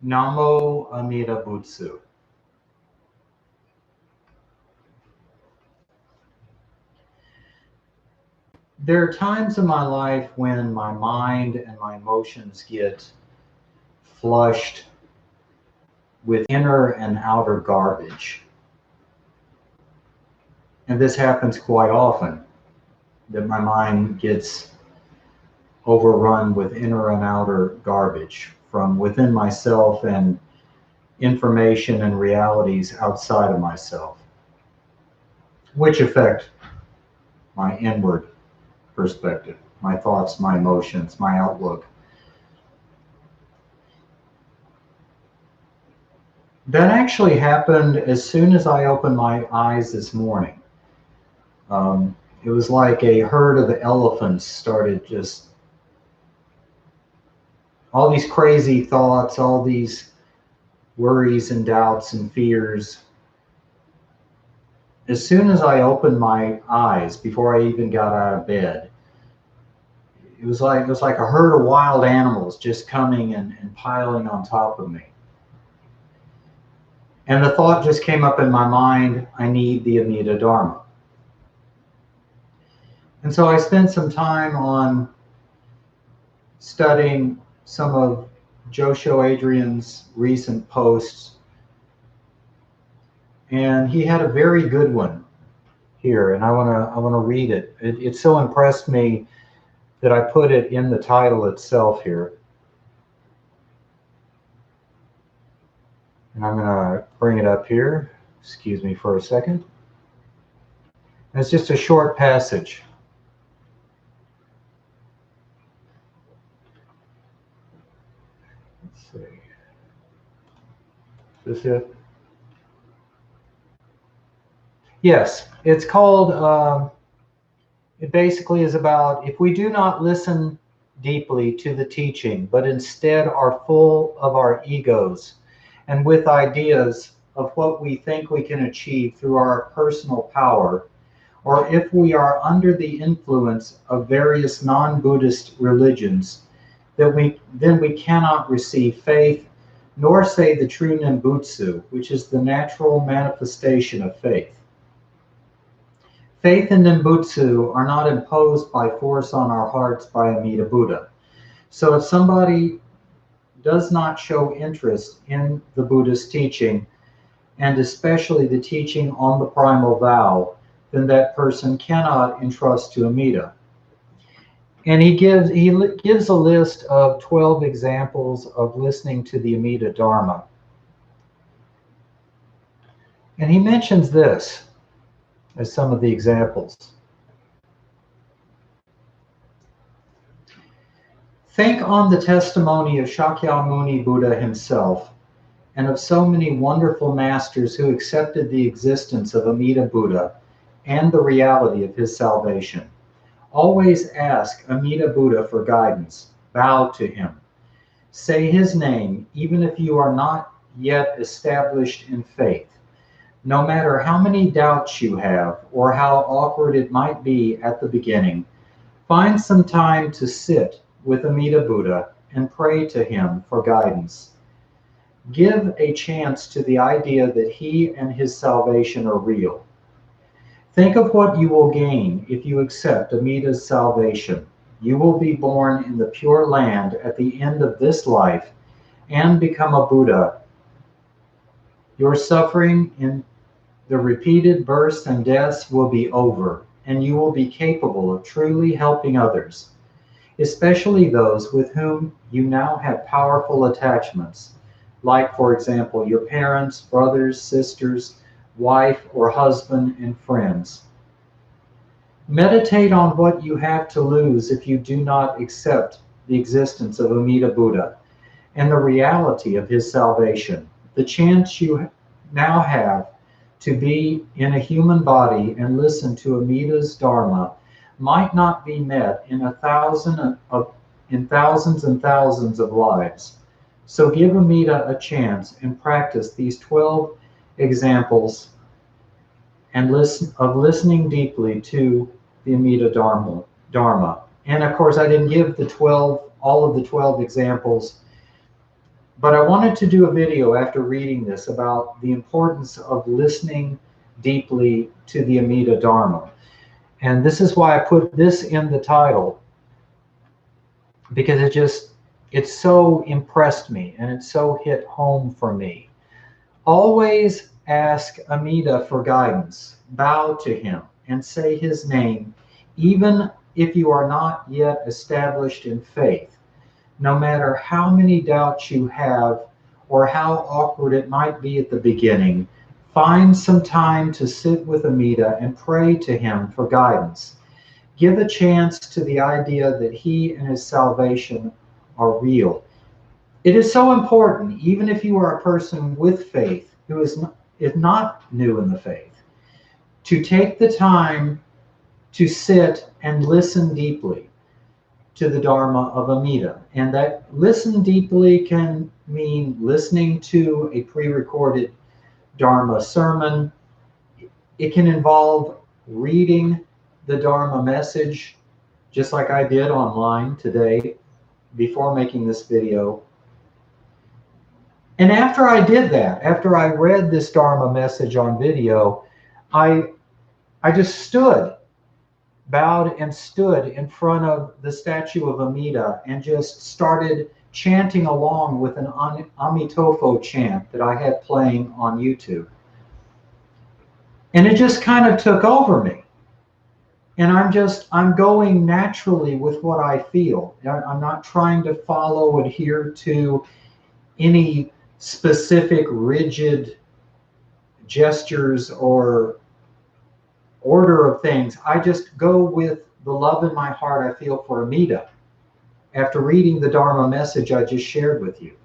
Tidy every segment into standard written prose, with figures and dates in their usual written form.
Namo Amida Buddha. There are times in my life when my mind and my emotions get flushed with inner and outer garbage. And this happens quite often, that my mind gets overrun with inner and outer garbage from within myself and information and realities outside of myself, which affect my inward perspective, my thoughts, my emotions, my outlook. That actually happened as soon as I opened my eyes this morning. It was like a herd of elephants started just, all these crazy thoughts, all these worries and doubts and fears. As soon as I opened my eyes, before I even got out of bed, it was like a herd of wild animals just coming and piling on top of me. And the thought just came up in my mind, I need the Amida Dharma. And so I spent some time on studying some of Josho Adrian's recent posts. And he had a very good one here, and I want to read it. It so impressed me that I put it in the title itself here. And I'm going to bring it up here. Excuse me for a second. It's just a short passage. Let's see. Is this it? Yes, it's called, it basically is about, if we do not listen deeply to the teaching, but instead are full of our egos and with ideas of what we think we can achieve through our personal power, or if we are under the influence of various non-Buddhist religions, then we cannot receive faith, nor say the true Nembutsu, which is the natural manifestation of faith. Faith and Nembutsu are not imposed by force on our hearts by Amida Buddha. So if somebody does not show interest in the Buddhist teaching, and especially the teaching on the primal vow, then that person cannot entrust to Amida. And he gives a list of 12 examples of listening to the Amida Dharma. And he mentions this as some of the examples. Think on the testimony of Shakyamuni Buddha himself and of so many wonderful masters who accepted the existence of Amida Buddha and the reality of his salvation. Always ask Amida Buddha for guidance. Bow to him. Say his name, even if you are not yet established in faith. No matter how many doubts you have or how awkward it might be at the beginning, find some time to sit with Amida Buddha and pray to him for guidance. Give a chance to the idea that he and his salvation are real. Think of what you will gain if you accept Amida's salvation. You will be born in the Pure Land at the end of this life and become a Buddha. Your suffering in the repeated births and deaths will be over, and you will be capable of truly helping others, especially those with whom you now have powerful attachments, like, for example, your parents, brothers, sisters, wife or husband, and friends. Meditate on what you have to lose if you do not accept the existence of Amida Buddha and the reality of his salvation. The chance you now have to be in a human body and listen to Amida's Dharma might not be met in thousands and thousands of lives. So give Amida a chance and practice these 12 examples and listening deeply to the Amida Dharma. And of course, I didn't give all of the 12 examples But I wanted to do a video after reading this about the importance of listening deeply to the Amida Dharma. And this is why I put this in the title, because it so impressed me and it so hit home for me. Always ask Amida for guidance, bow to him, and say his name, even if you are not yet established in faith. No matter how many doubts you have or how awkward it might be at the beginning, find some time to sit with Amida and pray to him for guidance. Give a chance to the idea that he and his salvation are real. It is so important, even if you are a person with faith who is not new in the faith, to take the time to sit and listen deeply to the Dharma of Amida. And that listen deeply can mean listening to a pre-recorded Dharma sermon. It can involve reading the Dharma message, just like I did online today before making this video. And after I did that, after I read this Dharma message on video, I just stood, bowed and stood in front of the statue of Amida and just started chanting along with an Amitofo chant that I had playing on YouTube. And it just kind of took over me. And I'm going naturally with what I feel. I'm not trying to follow, adhere to any specific rigid gestures or order of things. I just go with the love in my heart I feel for Amida after reading the Dharma message I just shared with you.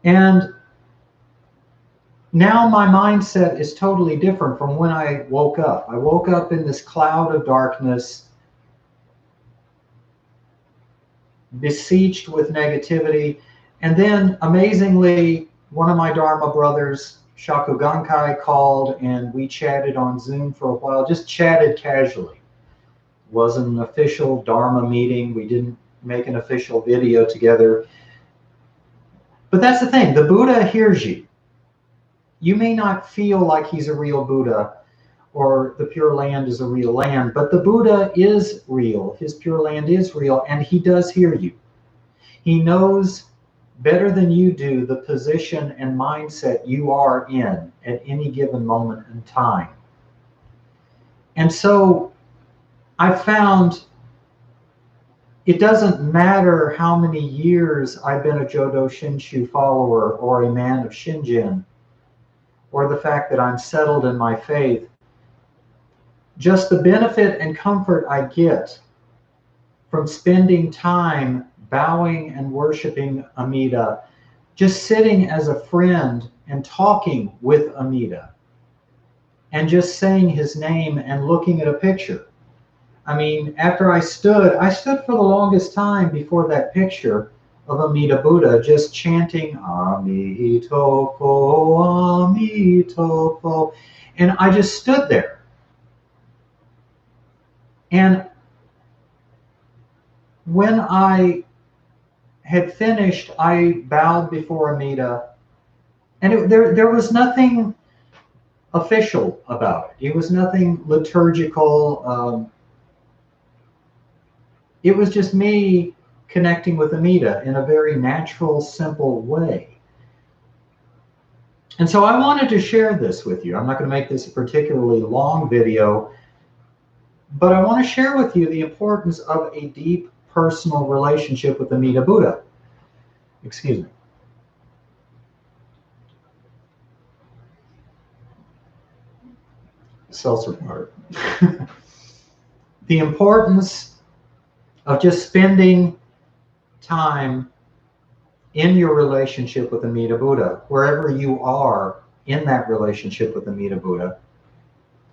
And now my mindset is totally different from when I woke up. I woke up in this cloud of darkness, besieged with negativity. And then amazingly, one of my Dharma brothers, Shakugankai, called and we chatted on Zoom for a while, just chatted casually. It wasn't an official Dharma meeting. We didn't make an official video together. But that's the thing, the Buddha hears you. You may not feel like he's a real Buddha or the Pure Land is a real land, but the Buddha is real. His Pure Land is real, and he does hear you. He knows better than you do the position and mindset you are in at any given moment in time. And so I found it doesn't matter how many years I've been a Jodo Shinshu follower or a man of Shinjin, or the fact that I'm settled in my faith, just the benefit and comfort I get from spending time bowing and worshiping Amida, just sitting as a friend and talking with Amida, and just saying his name and looking at a picture. I mean, after I stood for the longest time before that picture of Amida Buddha, just chanting Amitofo, Amitofo, and I just stood there. And when I had finished, I bowed before Amida, and there was nothing official about it. It was nothing liturgical. It was just me connecting with Amida in a very natural, simple way. And so I wanted to share this with you. I'm not going to make this a particularly long video, but I want to share with you the importance of a deep personal relationship with Amida Buddha. Excuse me. Seltzer part. The importance of just spending time in your relationship with Amida Buddha, wherever you are in that relationship with Amida Buddha,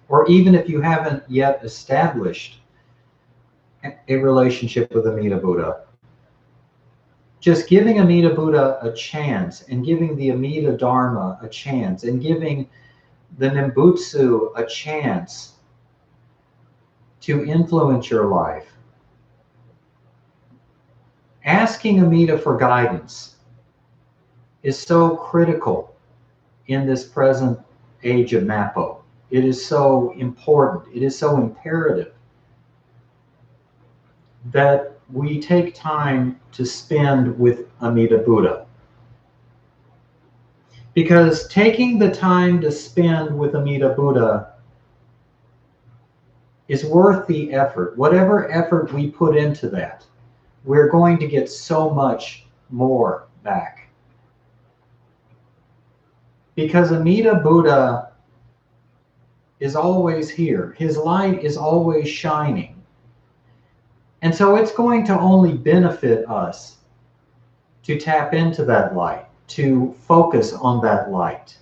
or even if you haven't yet established a relationship with Amida Buddha, just giving Amida Buddha a chance and giving the Amida Dharma a chance and giving the Nimbutsu a chance to influence your life. asking Amida for guidance is so critical in this present age of Mapo. It is so important, it is so imperative that we take time to spend with Amida Buddha. Because taking the time to spend with Amida Buddha is worth the effort. Whatever effort we put into that, we're going to get so much more back. Because Amida Buddha is always here. His light is always shining. And so it's going to only benefit us to tap into that light, to focus on that light.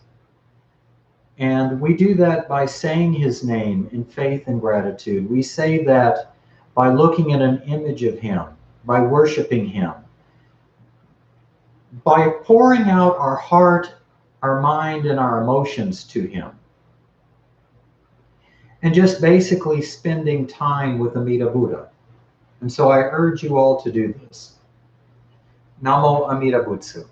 And we do that by saying his name in faith and gratitude. We say that by looking at an image of him, by worshiping him, by pouring out our heart, our mind, and our emotions to him. And just basically spending time with Amida Buddha. And so I urge you all to do this. Namo Amida Butsu.